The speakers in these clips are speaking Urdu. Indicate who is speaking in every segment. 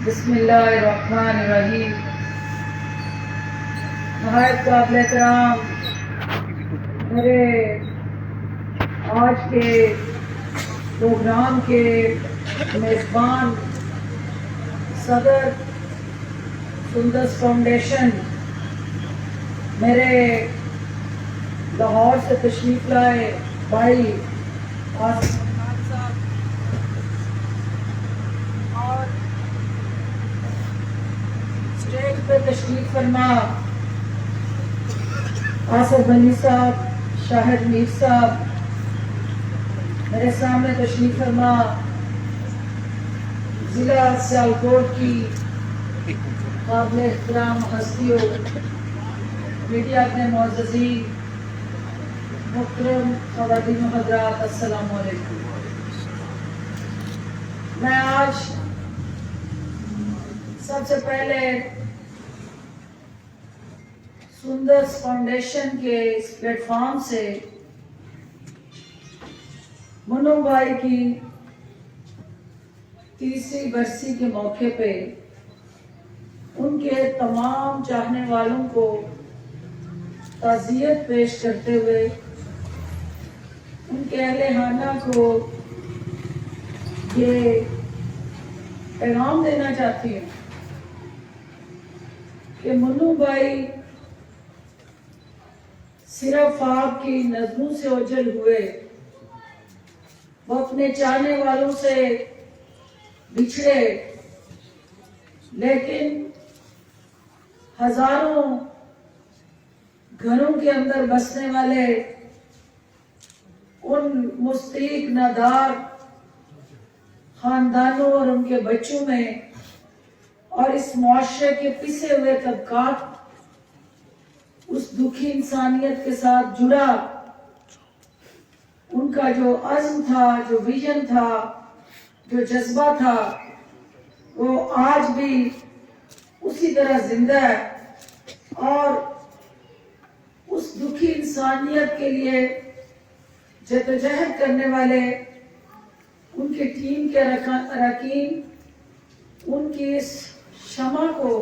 Speaker 1: بسم اللہ الرحمن الرحیم۔ نہایت قابل احترام میرے آج کے پروگرام کے میزبان صدر سندس فاؤنڈیشن، میرے لاہور سے تشریف لائے بھائی آصف صاحب اور اسٹیج پہ تشریف فرما آصف غنی صاحب، شاہد میر صاحب، میرے سامنے تشریف فرما ضلع سیالکوٹ کی قابل احترام ہستیوں، میڈیا کے معززین، محترم خواتین و حضرات، السلام علیکم۔ میں آج سب سے پہلے سندس فاؤنڈیشن کے اس پلیٹ فارم سے منو بھائی کی 30ویں برسی کے موقع پہ ان کے تمام چاہنے والوں کو تعزیت پیش کرتے ہوئے ان کے اہل خانہ کو یہ پیغام دینا چاہتی ہوں کہ منو بھائی صرف آپ کی نظموں سے اوجھل ہوئے، وہ اپنے چاہنے والوں سے بچھڑے، لیکن ہزاروں گھروں کے اندر بسنے والے ان مستحق نادار خاندانوں اور ان کے بچوں میں اور اس معاشرے کے پسے ہوئے طبقات اس دکھی انسانیت کے ساتھ جڑا، ان کا جو عزم تھا، جو ویژن تھا، جو جذبہ تھا، وہ آج بھی اسی طرح زندہ ہے اور اس دکھی انسانیت کے لیے جدوجہد کرنے والے ان کی ٹیم کے اراکین ان کی اس شمع کو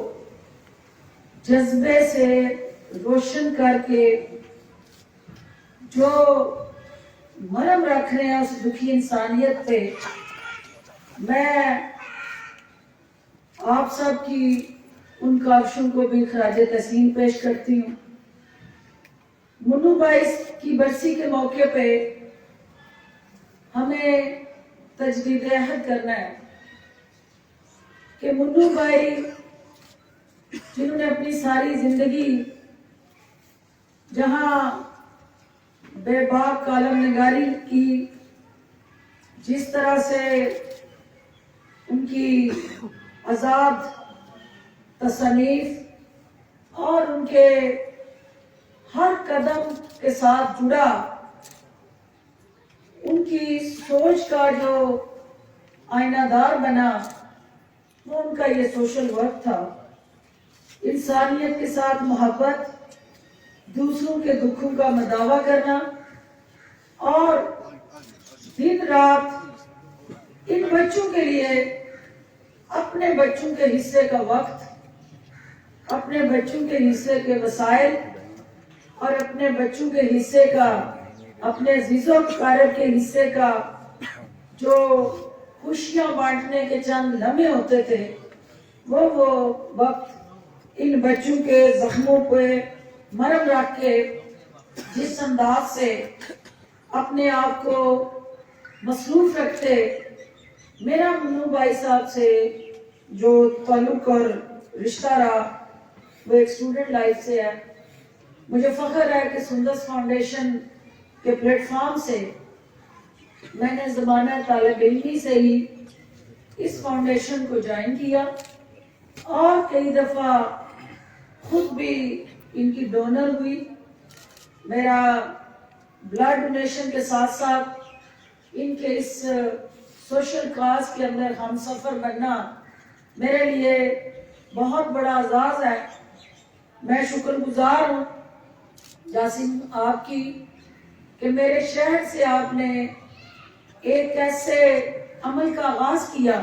Speaker 1: جذبے سے روشن کر کے جو مرہم رکھ رہے ہیں اس دکھی انسانیت پہ، میں آپ سب کی ان کاوشوں کو بھی خراج تحسین پیش کرتی ہوں۔ منو بھائی کی برسی کے موقع پہ ہمیں تجدید عہد کرنا ہے کہ منو بھائی جنہوں نے اپنی ساری زندگی جہاں بے باک کالم نگاری کی، جس طرح سے ان کی آزاد تصانیف اور ان کے ہر قدم کے ساتھ جڑا، ان کی سوچ کا جو آئینہ دار بنا، وہ ان کا یہ سوشل ورک تھا، انسانیت کے ساتھ محبت، دوسروں کے دکھوں کا مداوع کرنا اور دن رات ان بچوں کے لیے اپنے بچوں کے حصے کا وقت، اپنے بچوں کے حصے کے وسائل اور اپنے بچوں کے حصے کا، اپنے عزیز و اقارب کے حصے کا جو خوشیاں بانٹنے کے چند لمحے ہوتے تھے، وہ وقت ان بچوں کے زخموں پہ مرہم رکھ کے جس انداز سے اپنے آپ کو مصروف رکھتے، میرا منو بھائی صاحب سے جو تعلق اور رشتہ رہا وہ ایک اسٹوڈنٹ لائف سے ہے۔ مجھے فخر ہے کہ سندس فاؤنڈیشن کے پلیٹ فارم سے میں نے زمانہ طالب علمی سے ہی اس فاؤنڈیشن کو جوائن کیا اور کئی دفعہ خود بھی ان کی ڈونر ہوئی۔ میرا بلڈ ڈونیشن کے ساتھ ساتھ ان کے اس سوشل کاز کے اندر ہم سفر بننا میرے لیے بہت بڑا اعزاز ہے۔ میں شکر گزار ہوں جاسم آپ کی کہ میرے شہر سے آپ نے ایک ایسے عمل کا آغاز کیا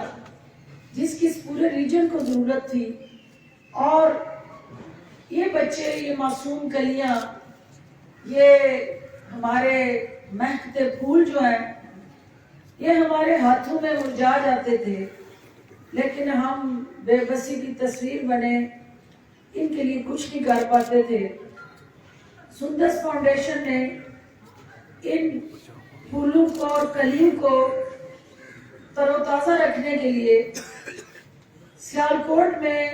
Speaker 1: جس کی اس پورے ریجن کو ضرورت تھی. اور یہ بچے، یہ معصوم کلیاں، یہ ہمارے مہکتے پھول جو ہیں، یہ ہمارے ہاتھوں میں مرجھا جاتے تھے، لیکن ہم بے بسی کی تصویر بنے ان کے لیے کچھ نہیں کر پاتے تھے. سندس فاؤنڈیشن نے ان پھولوں کو اور کلیوں کو تر و تازہ رکھنے کے لیے سیالکوٹ میں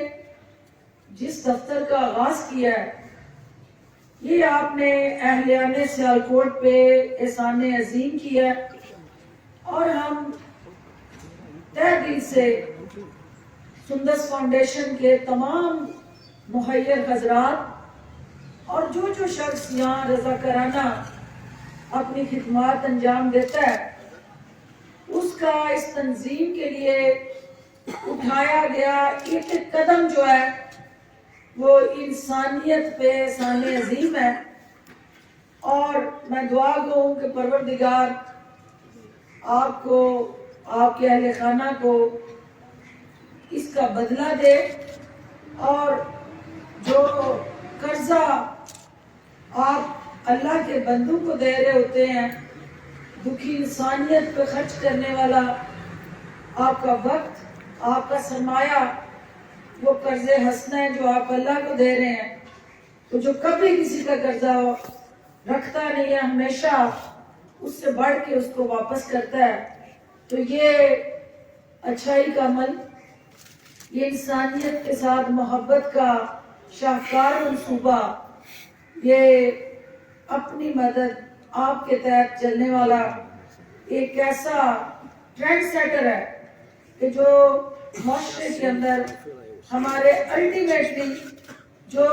Speaker 1: جس دفتر کا آغاز کیا ہے، یہ آپ نے اہلیان سیالکوٹ پہ احسان عظیم کیا ہے، اور ہم تہ دل سے سندس فاؤنڈیشن کے تمام مخیر حضرات اور جو شخص یہاں رضاکارانہ اپنی خدمات انجام دیتا ہے، اس کا اس تنظیم کے لیے اٹھایا گیا ایک ایک قدم جو ہے وہ انسانیت پہ احسان عظیم ہے. اور میں دعا گو ہوں کہ پروردگار آپ کو، آپ کے اہل خانہ کو اس کا بدلہ دے، اور جو قرضہ آپ اللہ کے بندوں کو دے رہے ہوتے ہیں، دکھی انسانیت پہ خرچ کرنے والا آپ کا وقت، آپ کا سرمایہ، وہ قرض حسنہ ہے جو آپ اللہ کو دے رہے ہیں. تو جو کبھی کسی کا قرضہ رکھتا نہیں ہے، ہمیشہ اس سے بڑھ کے اس کو واپس کرتا ہے. تو یہ اچھائی کا عمل، یہ انسانیت کے ساتھ محبت کا شاہکار منصوبہ، یہ اپنی مدد آپ کے تحت چلنے والا ایک ایسا ٹرینڈ سیٹر ہے کہ جو معاشرے کے اندر ہمارے الٹیمیٹلی جو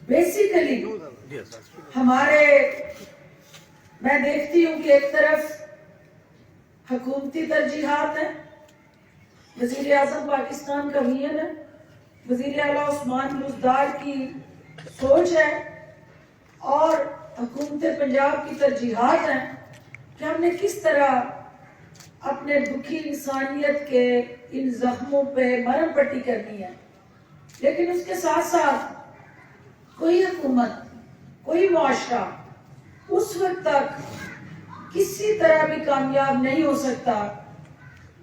Speaker 1: بیسیکلی ہمارے، میں دیکھتی ہوں کہ ایک طرف حکومتی ترجیحات ہیں، وزیر اعظم پاکستان کا ویژن ہے، وزیر اعلیٰ عثمان بزدار کی سوچ ہے، اور حکومت پنجاب کی ترجیحات ہیں کہ ہم نے کس طرح اپنے دکھی انسانیت کے ان زخموں پہ مرہم پٹی کرنی ہے. لیکن اس کے ساتھ ساتھ کوئی حکومت، کوئی معاشرہ اس وقت تک کسی طرح بھی کامیاب نہیں ہو سکتا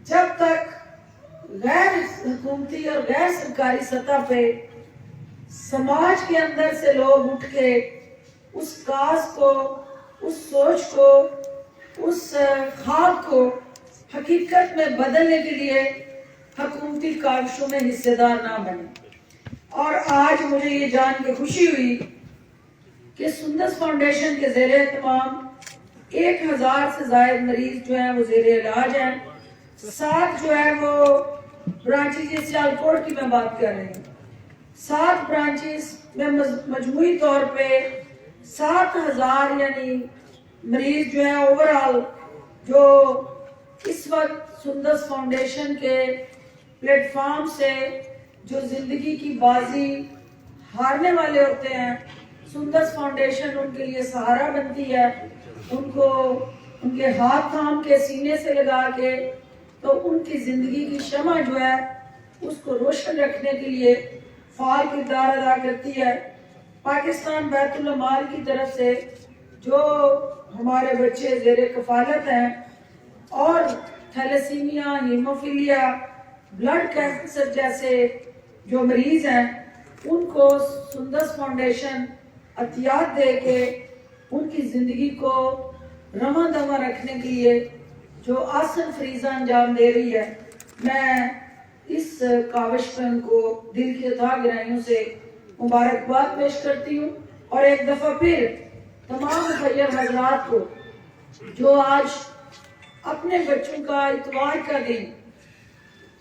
Speaker 1: جب تک غیر حکومتی اور غیر سرکاری سطح پہ سماج کے اندر سے لوگ اٹھ کے اس کاز کو، اس سوچ کو، اس خواب کو حقیقت میں بدلنے کے لیے حکومتی کاوشوں میں حصے دار نہ بنے. اور آج مجھے یہ جان کے خوشی ہوئی کہ سندس فاؤنڈیشن کے زیر اہتمام 1000 سے زائد مریض جو ہیں وہ زیر علاج ہیں. 7 جو ہے وہ برانچز، یہ سیالکوٹ کی میں بات کر رہی ہوں، 7 برانچز میں مجموعی طور پہ 7000 یعنی مریض جو ہیں اوورال، جو اس وقت سندس فاؤنڈیشن کے پلیٹ فارم سے جو زندگی کی بازی ہارنے والے ہوتے ہیں، سندس فاؤنڈیشن ان کے لیے سہارا بنتی ہے. ان کو ان کے ہاتھ تھام کے سینے سے لگا کے تو ان کی زندگی کی شمع جو ہے اس کو روشن رکھنے کے لیے فعال کردار ادا کرتی ہے. پاکستان بیت المال کی طرف سے جو ہمارے بچے زیر کفالت ہیں اور تھیلیسیمیا، ہیموفیلیا، بلڈ کینسر جیسے جو مریض ہیں، ان کو سندس فاؤنڈیشن عطیات دے کے ان کی زندگی کو رواں دواں رکھنے کے لیے جو آسن فریضہ انجام دے رہی ہے. میں اس کاوش پہ ان کو دل کی عطا گرائیوں سے مبارکباد پیش کرتی ہوں، اور ایک دفعہ پھر تمام مخیر حضرات کو جو آج اپنے بچوں کا اتوار کا دن،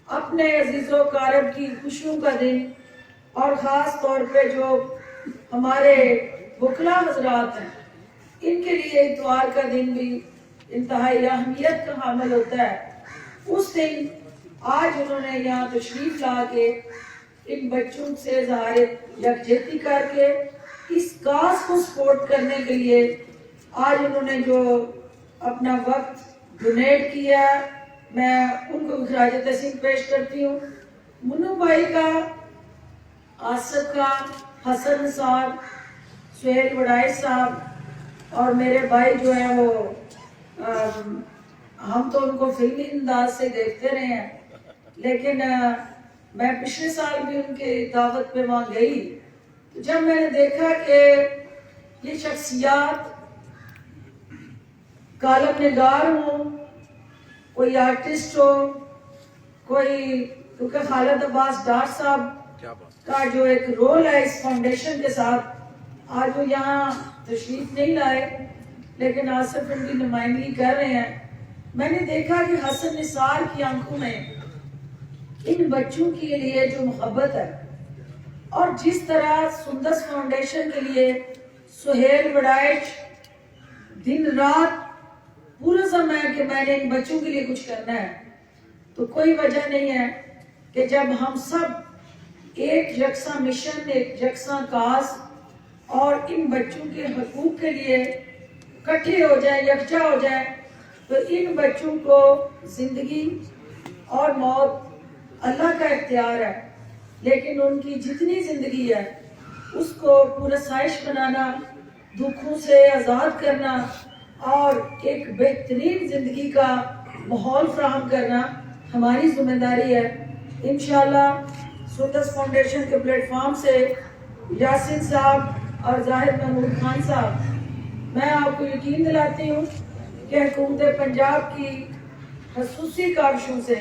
Speaker 1: اپنے عزیز و اقارب کی خوشیوں کا دن، اور خاص طور پہ جو ہمارے وکلا حضرات ہیں ان کے لیے اتوار کا دن بھی انتہائی اہمیت کا حامل ہوتا ہے. اس دن آج انہوں نے یہاں تشریف لا کے ان بچوں سے اظہار یکجہتی کر کے اس کاز کو سپورٹ کرنے کے لیے آج انہوں نے جو اپنا وقت ڈونیٹ کیا، میں ان کو خراج تحسین پیش کرتی ہوں. منو بھائی کا، آصف کا، حسن صاحب، سہیل وڈائی صاحب اور میرے بھائی جو ہیں وہ ہم تو ان کو فلمی انداز سے دیکھتے رہے ہیں، لیکن میں پچھلے سال بھی ان کی دعوت پہ وہاں گئی. جب میں نے دیکھا کہ یہ شخصیات کالم نگار ہوں، کوئی آرٹسٹ ہو، کوئی، کیونکہ خالد عباس ڈار صاحب کا جو ایک رول ہے اس فاؤنڈیشن کے ساتھ، آج وہ یہاں تشریف نہیں لائے لیکن آصف ان کی نمائندگی کر رہے ہیں. میں نے دیکھا کہ حسن نثار کی آنکھوں میں ان بچوں کے لیے جو محبت ہے، اور جس طرح سندس فاؤنڈیشن کے لیے سہیل وڈائچ دن رات پورا سمے کہ میں نے ان بچوں کے لیے کچھ کرنا ہے، تو کوئی وجہ نہیں ہے کہ جب ہم سب ایک یکساں مشن، ایک یکساں کاز اور ان بچوں کے حقوق کے لیے اکٹھے ہو جائیں، یکجا ہو جائیں، تو ان بچوں کو زندگی اور موت اللہ کا اختیار ہے، لیکن ان کی جتنی زندگی ہے اس کو پرآسائش بنانا، دکھوں سے آزاد کرنا اور ایک بہترین زندگی کا ماحول فراہم کرنا ہماری ذمہ داری ہے. انشاءاللہ سندس فاؤنڈیشن کے پلیٹ فارم سے یاسین صاحب اور زاہد محمود خان صاحب، میں آپ کو یقین دلاتی ہوں کہ حکومت پنجاب کی خصوصی کاوشوں سے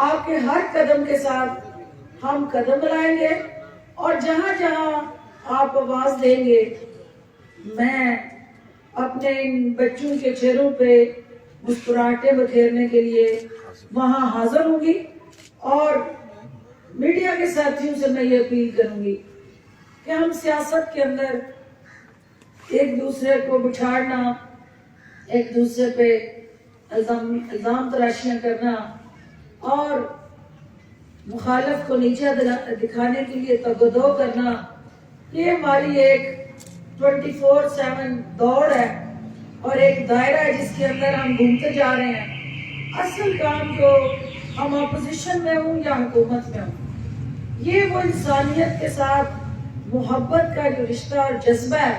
Speaker 1: آپ کے ہر قدم کے ساتھ ہم قدم ملائیں گے، اور جہاں جہاں آپ آواز دیں گے میں اپنے ان بچوں کے چہروں پہ مسکراہٹیں بکھیرنے کے لیے وہاں حاضر ہوں گی. اور میڈیا کے ساتھیوں سے میں یہ اپیل کروں گی کہ ہم سیاست کے اندر ایک دوسرے کو بچھاڑنا، ایک دوسرے پہ الزام تراشیاں کرنا اور مخالف کو نیچا دکھانے کے لیے تگودو کرنا، یہ ہماری ایک 24/7 دوڑ ہے اور ایک دائرہ ہے جس کے اندر ہم گھومتے جا رہے ہیں. اصل کام کو ہم اپوزیشن میں ہوں یا حکومت میں ہوں، یہ وہ انسانیت کے ساتھ محبت کا جو رشتہ اور جذبہ ہے،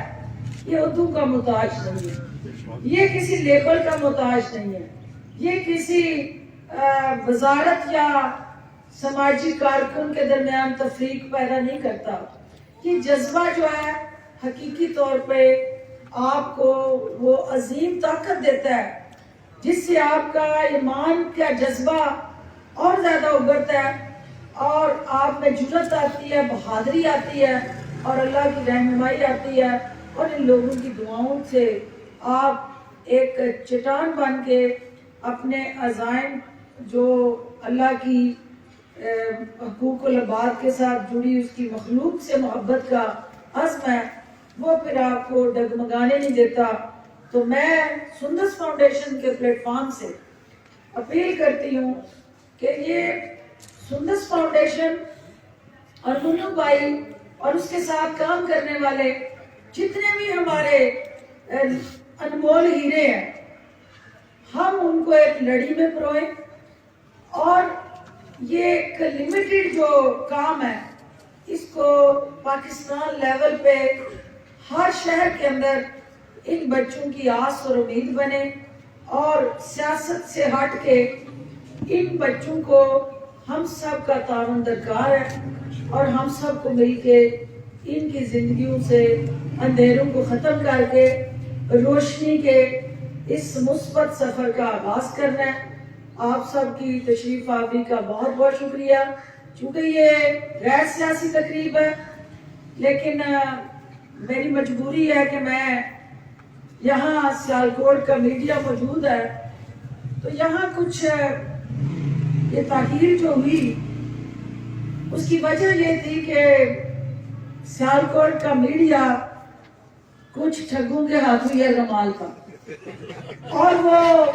Speaker 1: یہ عہدوں کا محتاج نہیں ہے، یہ کسی لیبل کا محتاج نہیں ہے، یہ کسی وزارت یا سماجی کارکن کے درمیان تفریق پیدا نہیں کرتا. یہ جذبہ جو ہے حقیقی طور پہ آپ کو وہ عظیم طاقت دیتا ہے جس سے آپ کا ایمان کا جذبہ اور زیادہ ابھرتا ہے اور آپ میں جرأت آتی ہے، بہادری آتی ہے اور اللہ کی رہنمائی آتی ہے، اور ان لوگوں کی دعاؤں سے آپ ایک چٹان بن کے اپنے عزائم جو اللہ کی حقوق العباد کے ساتھ جڑی اس کی مخلوق سے محبت کا عزم ہے، وہ پھر آپ کو ڈگمگانے نہیں دیتا. تو میں سندس فاؤنڈیشن کے پلیٹ فارم سے اپیل کرتی ہوں کہ یہ سندس فاؤنڈیشن اور منو بھائی اور اس کے ساتھ کام کرنے والے جتنے بھی ہمارے انمول ہیرے ہیں، ہم ان کو ایک لڑی میں پروئیں، اور یہ ایک لمیٹڈ جو کام ہے اس کو پاکستان لیول پہ ہر شہر کے اندر ان بچوں کی آس اور امید بنے، اور سیاست سے ہٹ کے ان بچوں کو ہم سب کا تعاون درکار ہے، اور ہم سب کو مل کے ان کی زندگیوں سے اندھیروں کو ختم کر کے روشنی کے اس مثبت سفر کا آغاز کرنا ہے. آپ سب کی تشریف آوری کا بہت بہت شکریہ. چونکہ یہ غیر سیاسی تقریب ہے لیکن میری مجبوری ہے کہ میں یہاں سیالکوٹ کا میڈیا موجود ہے، تو یہاں کچھ یہ تاخیر جو ہوئی اس کی وجہ یہ تھی کہ سیالکوٹ کا میڈیا کچھ ٹھگوں کے ہاتھوں یہ رمال تھا، اور وہ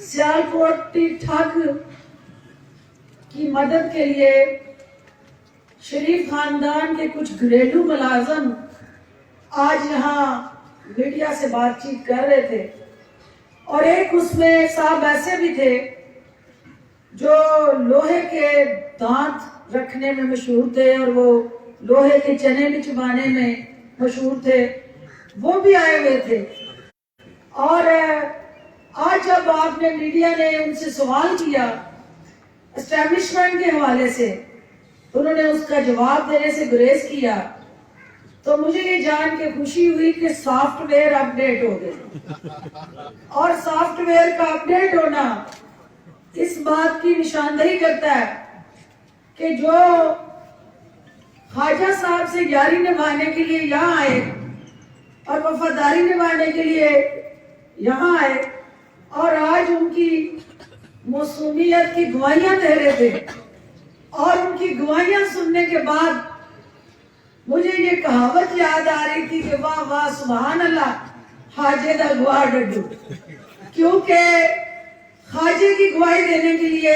Speaker 1: سیالکوٹی ٹھگ کی مدد کے لیے شریف خاندان کے کچھ گھریلو ملازم آج یہاں میڈیا سے بات چیت کر رہے تھے، اور ایک اس میں صاحب ایسے بھی تھے جو لوہے کے دانت رکھنے میں مشہور تھے اور وہ لوہے کے چنے بھی چبانے میں مشہور تھے، وہ بھی آئے ہوئے تھے۔ اور آج جب آپ نے میڈیا نے ان سے سوال کیا اسٹیبلشمنٹ کے حوالے سے، انہوں نے اس کا جواب دینے سے گریز کیا، تو مجھے یہ جان کے خوشی ہوئی کہ سافٹ ویئر اپڈیٹ ہو گئے۔ اور سافٹ ویئر کا اپڈیٹ ہونا اس بات کی نشاندہی کرتا ہے کہ جو خواجہ صاحب سے یاری نبھانے کے لیے یہاں آئے اور وفاداری نبھانے کے لیے یہاں آئے اور آج ان کی موسومیت کی گواہیاں دے رہے تھے، اور ان کی گواہیاں سننے کے بعد مجھے یہ کہاوت یاد آ رہی تھی کہ واہ واہ سبحان اللہ خواجے دا گواہ ڈڈو، کیونکہ خواجے کی گواہی دینے کے لیے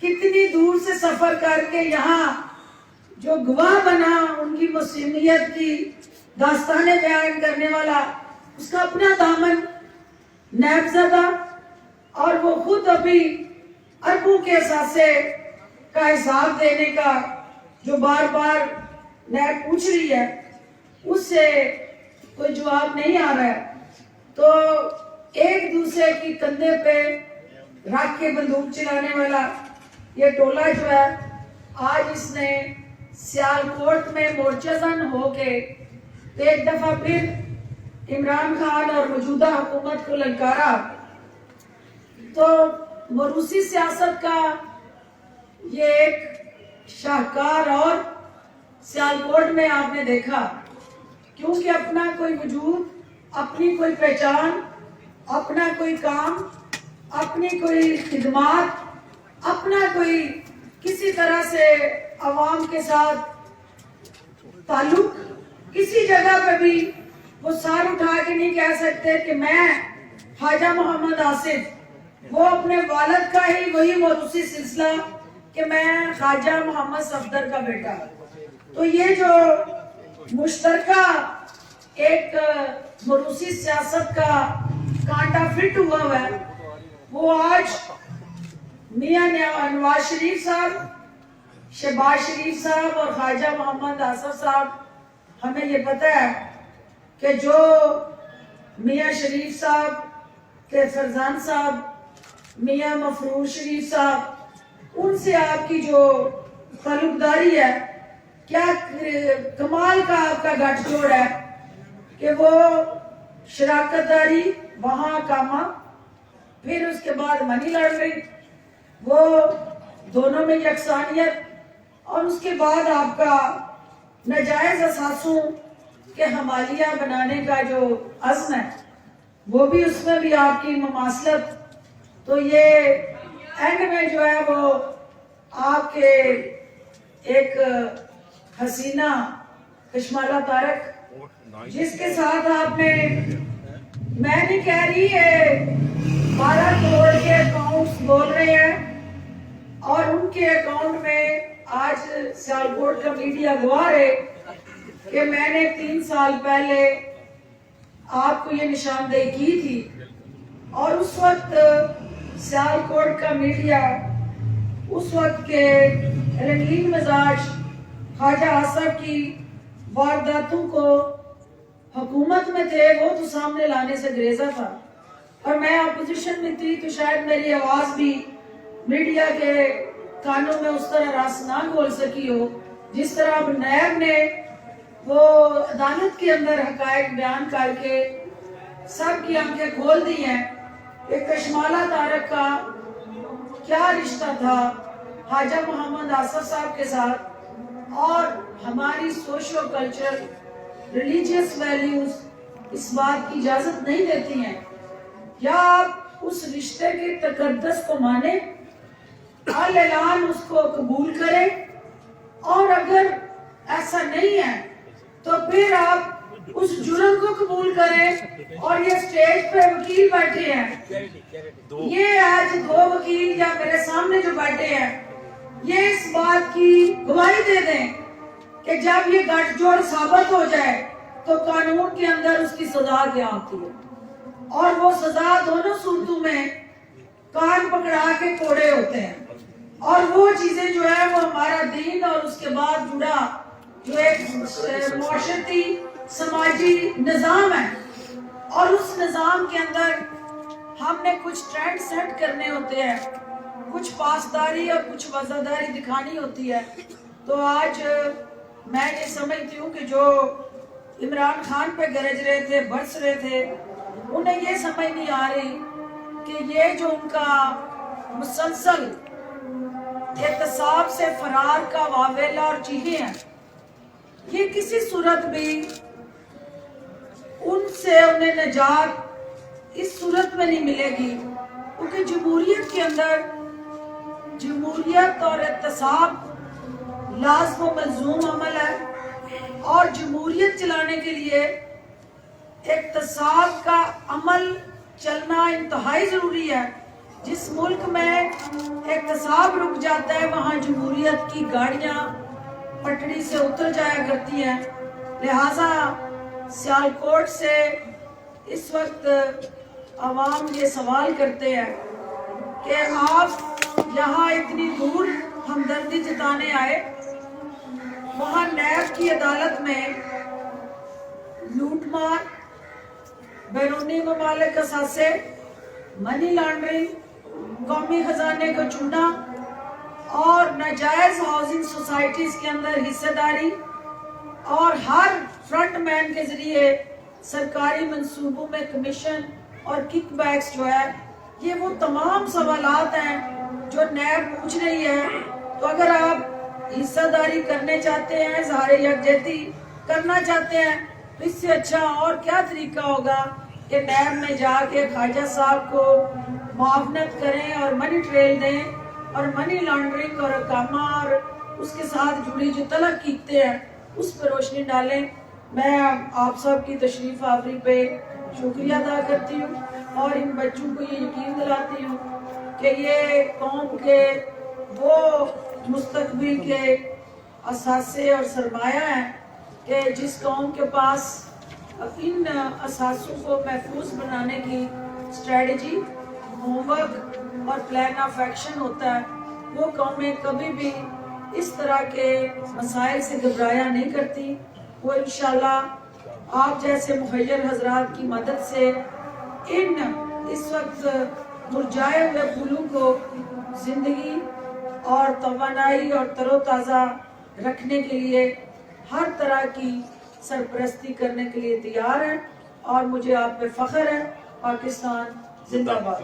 Speaker 1: کتنی دور سے سفر کر کے یہاں جو گواہ بنا ان کی موسومیت کی داستانیں بیان کرنے والا، اس کا اپنا دامن نیب زدہ، اور وہ خود ابھی اربوں کے اثاثے کا حساب دینے کا جو بار بار نیب پوچھ رہی ہے، اس سے کوئی جواب نہیں آ رہا ہے۔ تو ایک دوسرے کی کندھے پہ رکھ کے بندوق چلانے والا یہ ٹولہ جو ہے، آج اس نے سیالکوٹ میں مورچہ ہو کے ایک دفعہ پھر عمران خان اور موجودہ حکومت کو للکارا۔ تو موروثی سیاست کا یہ ایک شاہکار اور سیالکوٹ میں آپ نے دیکھا، کیونکہ اپنا کوئی وجود، اپنی کوئی پہچان، اپنا کوئی کام، اپنی کوئی خدمات، اپنا کوئی کسی طرح سے عوام کے ساتھ تعلق، کسی جگہ پہ بھی وہ سار اٹھا کے نہیں کہہ سکتے کہ میں خواجہ محمد آصف، وہ اپنے والد کا ہی وہی موروثی سلسلہ کہ میں خواجہ محمد صفدر کا بیٹا۔ تو یہ جو مشترکہ ایک موروثی سیاست کا کانٹا فٹ ہوا ہے، وہ آج میاں نواز شریف صاحب، شہباز شریف صاحب اور خواجہ محمد آصف صاحب، ہمیں یہ پتہ ہے کہ جو میاں شریف صاحب کے فرزند صاحب میاں مفروض شریف صاحب، ان سے آپ کی جو تعلقداری ہے، کیا کمال کا آپ کا گٹھ جوڑ ہے کہ وہ شراکت داری وہاں کاما، پھر اس کے بعد منی لانڈرنگ، وہ دونوں میں یکسانیت، اور اس کے بعد آپ کا ناجائز اثاثوں کے حمالیہ بنانے کا جو عزم ہے، وہ بھی اس میں بھی آپ کی مماثلت۔ تو یہ اینڈ میں جو ہے وہ آپ کے ایک حسینہ کشمالہ طارق، جس کے ساتھ آپ نے، میں نہیں کہہ رہی ہے 12 کروڑ کے اکاؤنٹس بول رہے ہیں، اور ان کے اکاؤنٹ میں آج سیالکوٹ کا میڈیا گواہ ہے کہ میں نے 3 سال پہلے آپ کو یہ نشاندہی کی تھی، اور اس وقت سیالکوٹ کا میڈیا اس وقت کے رنگین مزاج خواجہ آصف کی وارداتوں کو حکومت میں تھے، وہ تو سامنے لانے سے گریزا تھا، اور میں اپوزیشن میں تھی، تو شاید میری آواز بھی میڈیا کے کانوں میں اس طرح راس نہ کھول سکی ہو جس طرح اب نیب نے وہ عدالت کے اندر حقائق بیان کر کے سب کی آنکھیں کھول دی ہیں کہ کشمالہ طارق کا کیا رشتہ تھا خواجہ محمد آصف صاحب کے ساتھ، اور ہماری سوشو کلچرل ریلیجیس ویلیوز اس بات کی اجازت نہیں دیتی ہیں۔ یا آپ اس رشتے کے تقدس کو مانیں، اعلان اس کو قبول کریں، اور اگر ایسا نہیں ہے تو پھر آپ اس جرم کو قبول کریں۔ اور یہ سٹیج پہ وکیل بیٹھے ہیں، یہ آج 2 وکیل یا میرے سامنے جو بیٹھے ہیں، یہ اس بات کی گواہی دے دیں کہ جب یہ گٹھ جوڑ ثابت ہو جائے تو قانون کے اندر اس کی سزا کیا ہوتی ہے۔ اور وہ سزا دونوں صورتوں میں کان پکڑا کے کوڑے ہوتے ہیں. اور وہ چیزیں جو ہے وہ ہمارا دین اور اس کے بعد جڑا جو ایک معاشرتی سماجی نظام ہے، اور اس نظام کے اندر ہم نے کچھ ٹرینڈ سیٹ کرنے ہوتے ہیں، کچھ پاسداری اور کچھ وفاداری دکھانی ہوتی ہے. تو آج میں یہ سمجھتی ہوں کہ جو عمران خان پہ گرج رہے تھے، برس رہے تھے، انہیں یہ سمجھ نہیں آ رہی کہ یہ جو ان کا مسلسل احتساب سے فرار کا واویلا اور چیخیں ہیں، یہ کسی صورت بھی ان سے انہیں نجات اس صورت میں نہیں ملے گی. کیونکہ جمہوریت کے اندر جمہوریت اور احتساب لازم و ملزوم عمل ہے، اور جمہوریت چلانے کے لیے احتساب کا عمل چلنا انتہائی ضروری ہے. جس ملک میں احتساب رک جاتا ہے وہاں جمہوریت کی گاڑیاں پٹڑی سے اتر جایا کرتی ہیں. لہٰذا سیالکوٹ سے اس وقت عوام یہ سوال کرتے ہیں کہ آپ یہاں اتنی دور ہمدردی جتانے آئے، وہاں نیب کی عدالت میں لوٹ مار، بیرونی ممالک اثاثے، منی لانڈرنگ، قومی خزانے کو چونا اور ناجائز ہاؤسنگ سوسائٹیز کے اندر حصہ داری، اور ہر فرنٹ مین کے ذریعے سرکاری منصوبوں میں کمیشن اور کک بیکس جو ہے، یہ وہ تمام سوالات ہیں جو نیب پوچھ رہی ہے. تو اگر آپ حصہ داری کرنے چاہتے ہیں، اظہار یکجہتی کرنا چاہتے ہیں، تو اس سے اچھا اور کیا طریقہ ہوگا کہ نیب میں جا کے خواجہ صاحب کو معاونت کریں اور منی ٹریل دیں، اور منی لانڈرنگ اور اقامہ اور اس کے ساتھ جڑی جو تلق کیتے ہیں اس پہ روشنی ڈالیں. میں آپ سب کی تشریف آوری پہ شکریہ ادا کرتی ہوں، اور ان بچوں کو یہ یقین دلاتی ہوں کہ یہ قوم کے وہ مستقبل کے اثاثے اور سرمایہ ہیں کہ جس قوم کے پاس ان اثاثوں کو محفوظ بنانے کی اسٹریٹجی، ہوم ورک اور پلان آف ایکشن ہوتا ہے، وہ قومیں کبھی بھی اس طرح کے مسائل سے گھبرایا نہیں کرتی. وہ انشاءاللہ آپ جیسے مخیر حضرات کی مدد سے ان اس وقت مرجھائے ہوئے پھولوں کو زندگی اور توانائی اور تر و تازہ رکھنے کے لیے ہر طرح کی سرپرستی کرنے کے لیے تیار ہیں. اور مجھے آپ پہ فخر ہے. پاکستان زندہ باد.